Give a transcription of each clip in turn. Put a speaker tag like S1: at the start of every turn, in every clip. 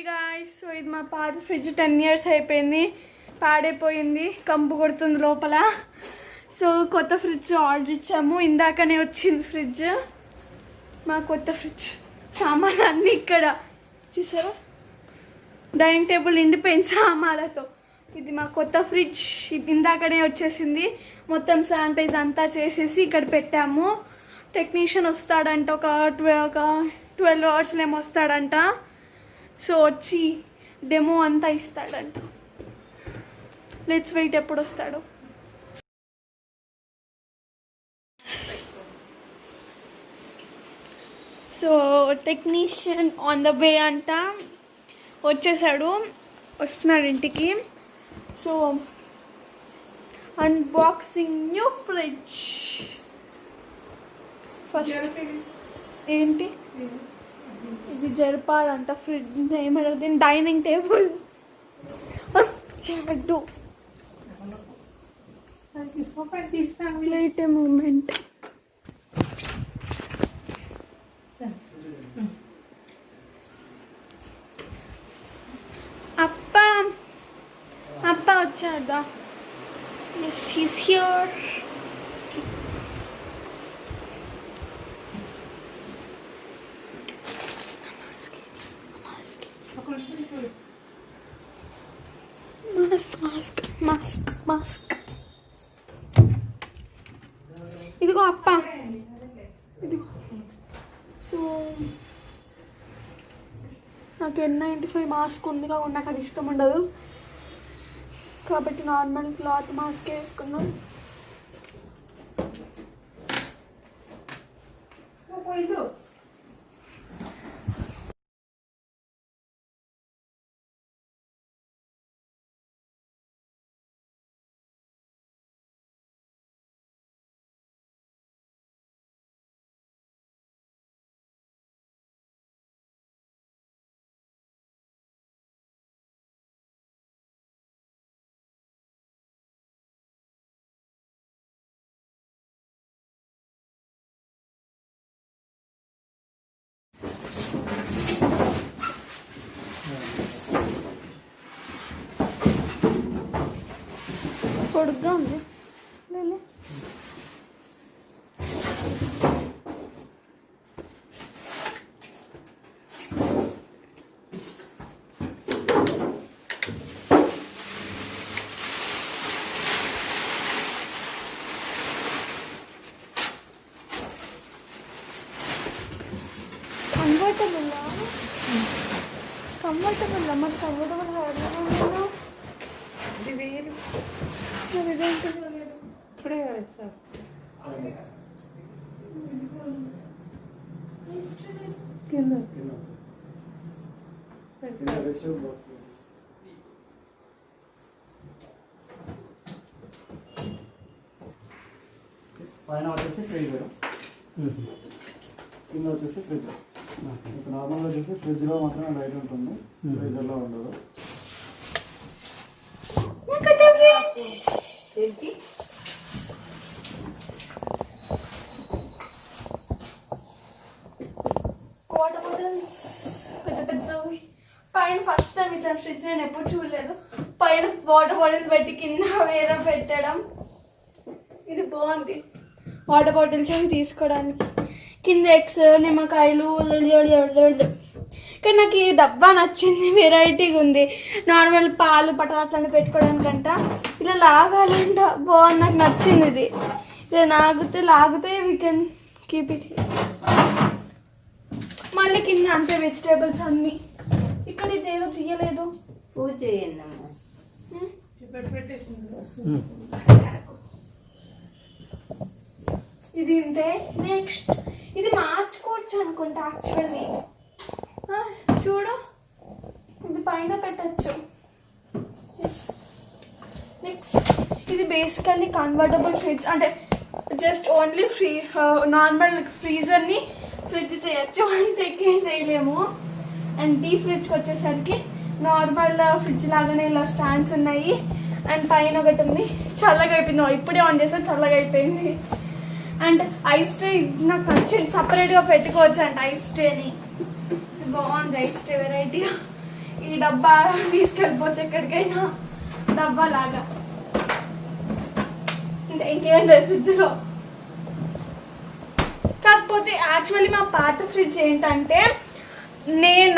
S1: Guys, so ఇది మా పాత ఫ్రిడ్జ్ 10 years అయిపోయింది, పాడైపోయింది, కంపు కొడుతుంది లోపల. సో కొత్త ఫ్రిడ్జ్ ఆర్డర్ ఇచ్చాము, ఇందాకనే వచ్చింది ఫ్రిడ్జ్. మా కొత్త ఫ్రిడ్జ్ సామాన్లు అన్నీ ఇక్కడ చూసారా, డైనింగ్ టేబుల్ నిండిపోయింది సామాన్లతో. ఇది మా కొత్త ఫ్రిడ్జ్, ఇందాకనే వచ్చేసింది. మొత్తం శానిటైజ్ అంతా చేసేసి ఇక్కడ పెట్టాము. టెక్నీషియన్ వస్తాడంట, ఒక 12 hours ఏమో వస్తాడంట. సో వచ్చి డెమో అంతా ఇస్తాడంట. లెట్స్ వెయిట్ ఎప్పుడు వస్తాడు. So technician on the way అంట, వచ్చేసాడు, వస్తున్నాడు ఇంటికి. So unboxing new fridge. First ఏంటి ఇది జరపాలంట ఫ్రిడ్జ్, ఏమంటారు దీన్ని, డైనింగ్ టేబుల్ వచ్చాడు. వెయిట్ ఏ మూమెంట్. అప్ప వచ్చాడా? Yes, he's here. మాస్క్ ఇదిగో అప్ప, ఇదిగో. సో నాకు N95 మాస్క్ ఉంది కాబట్టి నాకు అది ఇష్టం ఉండదు, కాబట్టి నార్మల్ క్లాత్ మాస్క్ వేసుకున్నాం. పొడుగ్గా ఉంది. కంఫర్టబుల్ మరి కంఫర్టబుల్ హార్డ్గా ఇది వేరు. ఇప్పుడే సార్ కింద
S2: పైన వచ్చేసి ఫ్రీజర్, కింద వచ్చేసి ఫ్రిడ్జ్. నార్మల్గా వచ్చేసి ఫ్రిడ్జ్లో మాత్రమే లైట్ ఉంటుంది, ఫ్రీజర్లో ఉండదు.
S1: వాటర్ బాటిల్స్ పెద్ద పెద్దవి పైన, ఫస్ట్ టైం ఇట్లా ఫ్రిడ్జ్ నేను ఎప్పుడు చూడలేదు. పైన వాటర్ బాటిల్స్ పెట్టి కింద వేరే పెట్టడం, ఇది బాగుంది. వాటర్ బాటిల్స్ అవి తీసుకోవడానికి, కింద ఎగ్స్, నిమ్మకాయలు. కానీ నాకు ఈ డబ్బా నచ్చింది, వెరైటీగా ఉంది. నార్మల్ పాలు బటర్ అట్లాంటి పెట్టుకోవడానికంట, ఇలా లాగాలంట, బాగుంది, నాకు నచ్చింది ఇది. ఇలా లాగితే వీ కెన్ కీప్ ఇట్. మళ్ళీ కింద అంతే వెజిటేబుల్స్ అన్నీ. ఇక్కడ ఇదేదో తీయలేదు,
S3: పూజ చేయండి.
S1: ఇది ఉంటే నెక్స్ట్ ఇది మార్చుకోవచ్చు అనుకుంటా యాక్చువల్లీ. చూడు, ఇది పైన పెట్టచ్చు. నెక్స్ట్ ఇది బేసికల్లీ కన్వర్టబుల్ ఫ్రిడ్జ్, అంటే జస్ట్ ఓన్లీ నార్మల్ ఫ్రీజర్ని ఫ్రిడ్జ్ చేయొచ్చు, అంతే, ఏం చేయలేము. అండ్ డీ ఫ్రిడ్జ్కి వచ్చేసరికి నార్మల్ ఫ్రిడ్జ్ లాగానే ఇలా స్టాండ్స్ ఉన్నాయి. అండ్ పైన ఒకటి ఉంది, చల్లగా అయిపోయింది. ఇప్పుడే ఆన్ చేస్తే చల్లగా అయిపోయింది. అండ్ ఐస్ ట్రే నాకు నచ్చింది, సపరేట్గా పెట్టుకోవచ్చు అంట ఐస్ ట్రేని. బాగుంది ఐస్ ట్రే వెరైటీగా. ఈ డబ్బా తీసుకెళ్ళిపోవచ్చు ఎక్కడికైనా, డబ్బా లాగా. ఇంకేం లేదు ఫ్రిడ్జ్లో. కాకపోతే యాక్చువల్లీ మా పాత ఫ్రిడ్జ్ ఏంటంటే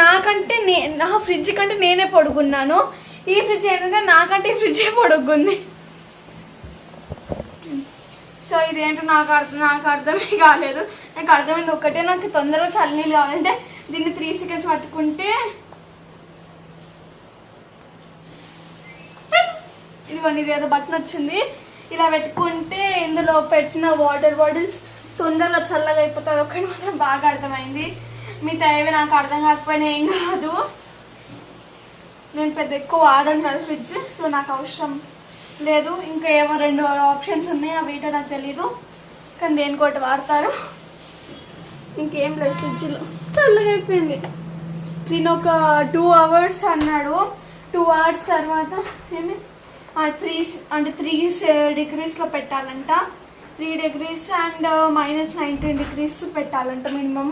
S1: నా ఫ్రిడ్జ్ కంటే నేనే పొడుగున్నాను. ఈ ఫ్రిడ్జ్ ఏంటంటే నాకంటే ఈ ఫ్రిడ్జే పొడుగుంది. సో ఇదేంటో నాకు అర్థమే కాలేదు. నాకు అర్థమైంది ఒకటే, నాకు తొందరగా చల్లనీళ్ళు కావాలంటే దీన్ని 3 seconds పట్టుకుంటే ఇదిగోండి, ఇది ఏదో బటన్ వచ్చింది, ఇలా పెట్టుకుంటే ఇందులో పెట్టిన వాటర్ బాటిల్స్ తొందరగా చల్లగా అయిపోతుంది. ఒకటి మాత్రం బాగా అర్థమైంది. మిగతా ఏవి నాకు అర్థం కాకపోయినా ఏం కాదు. నేను పెద్ద ఎక్కువ వాడను కదా ఫ్రిడ్జ్, సో నాకు అవసరం లేదు. ఇంకా ఏమో 2 ఆప్షన్స్ ఉన్నాయి, అవి ఏంటో నాకు తెలీదు, కానీ దేనికోటి వాడతారు. ఇంకేం లేదు, ఫ్రిడ్జ్లో చల్లగా అయిపోయింది. దీని ఒక 2 hours అన్నాడు. 2 hours తర్వాత ఏమి 3 degreesలో పెట్టాలంట. 3 degrees అండ్ -19 degrees పెట్టాలంట మినిమం.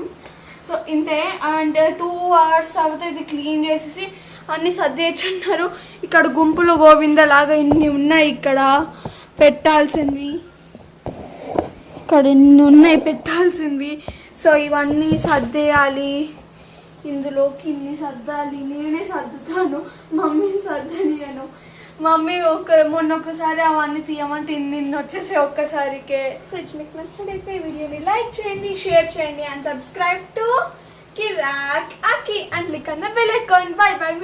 S1: సో ఇంతే. అండ్ 2 hours తర్వాత ఇది క్లీన్ చేసేసి అన్నీ సర్దేయచ్చన్నారు. ఇక్కడ గుంపులు గోవిందలాగా ఇన్ని ఉన్నాయి ఇక్కడ పెట్టాల్సినవి, ఇక్కడ ఇన్ని ఉన్నాయి పెట్టాల్సినవి. సో ఇవన్నీ సర్దేయాలి, ఇందులోకి ఇన్ని సర్దాలి. నేనే సర్దుతాను, మమ్మీని సర్దనియను. మమ్మీ మొన్న ఒకసారి అవన్నీ తీయమంటే ఇన్ని వచ్చేసి ఒక్కసారికే. ఫ్రిడ్జ్ మీకు నచ్చినట్లయితే వీడియోని లైక్ చేయండి, షేర్ చేయండి and subscribe to Kiraak, Akki and click on the bell icon. Bye bye.